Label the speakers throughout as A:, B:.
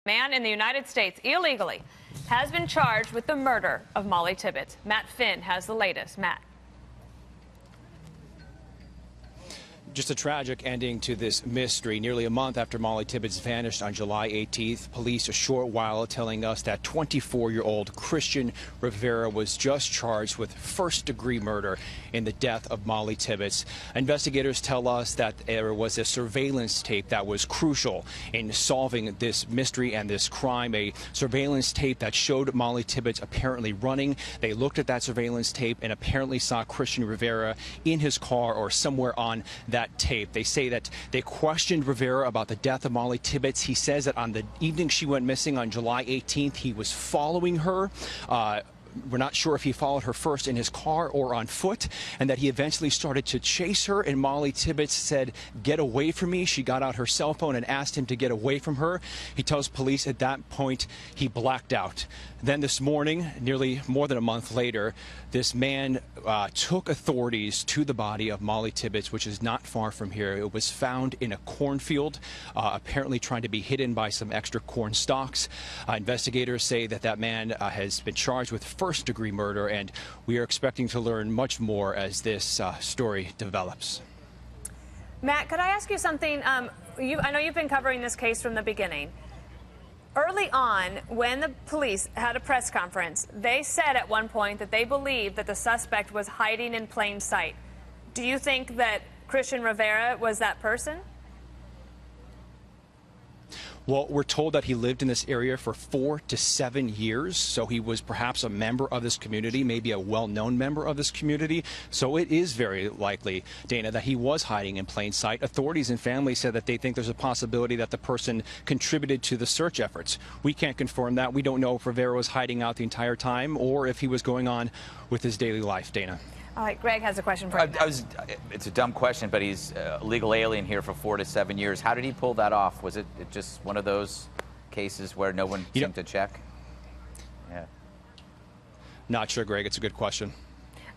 A: Man in the United States illegally has been charged with the murder of Mollie Tibbetts. Matt Finn has the latest. Matt.
B: Just a tragic ending to this mystery. Nearly a month after Mollie Tibbetts vanished on July 18th, police a short while telling us that 24-year-old Cristhian Rivera was just charged with first-degree murder in the death of Mollie Tibbetts. Investigators tell us that there was a surveillance tape that was crucial in solving this mystery and this crime, a surveillance tape that showed Mollie Tibbetts apparently running. They looked at that surveillance tape and apparently saw Cristhian Rivera in his car or somewhere on that tape. They say that they questioned Rivera about the death of Mollie Tibbetts. He says that on the evening she went missing on July 18th, he was following her. We're not sure if he followed her first in his car or on foot, and that he eventually started to chase her, and Mollie Tibbetts said, "Get away from me." She got out her cell phone and asked him to get away from her. He tells police at that point he blacked out. Then this morning, nearly more than a month later, this man took authorities to the body of Mollie Tibbetts, which is not far from here. It was found in a cornfield, apparently trying to be hidden by some extra corn stalks. Investigators say that that man has been charged with first-degree murder, and we are expecting to learn much more as this story develops.
A: Matt, could I ask you something? I know you've been covering this case from the beginning. Early on, when the police had a press conference, they said at one point that they believed that the suspect was hiding in plain sight. Do you think that Cristhian Rivera was that person?
B: Well, we're told that he lived in this area for 4 to 7 years, so he was perhaps a member of this community, maybe a well-known member of this community. So it is very likely, Dana, that he was hiding in plain sight. Authorities and family said that they think there's a possibility that the person contributed to the search efforts. We can't confirm that. We don't know if Rivera was hiding out the entire time or if he was going on with his daily life, Dana.
A: All right, Greg has a question for you.
C: It's a dumb question, but he's a legal alien here for 4 to 7 years. How did he pull that off? Was it just one of those cases where no one seemed to check? Yeah.
B: Not sure, Greg. It's a good question.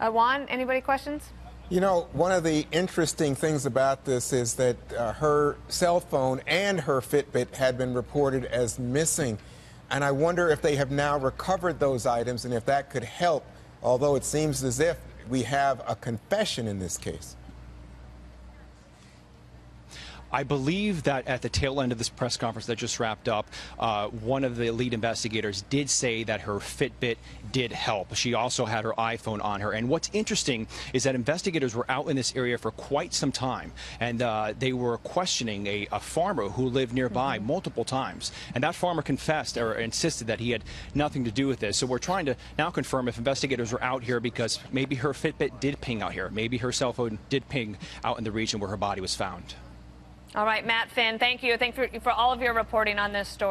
A: Juan, anybody questions?
D: You know, one of the interesting things about this is that her cell phone and her Fitbit had been reported as missing. And I wonder if they have now recovered those items and if that could help, although it seems as if we have a confession in this case.
B: I believe that at the tail end of this press conference that just wrapped up, one of the lead investigators did say that her Fitbit did help. She also had her iPhone on her. And what's interesting is that investigators were out in this area for quite some time, and they were questioning a farmer who lived nearby multiple times. And that farmer confessed or insisted that he had nothing to do with this. So we're trying to now confirm if investigators were out here because maybe her Fitbit did ping out here. Maybe her cell phone did ping out in the region where her body was found.
A: All right, Matt Finn, thank you. Thank you for all of your reporting on this story.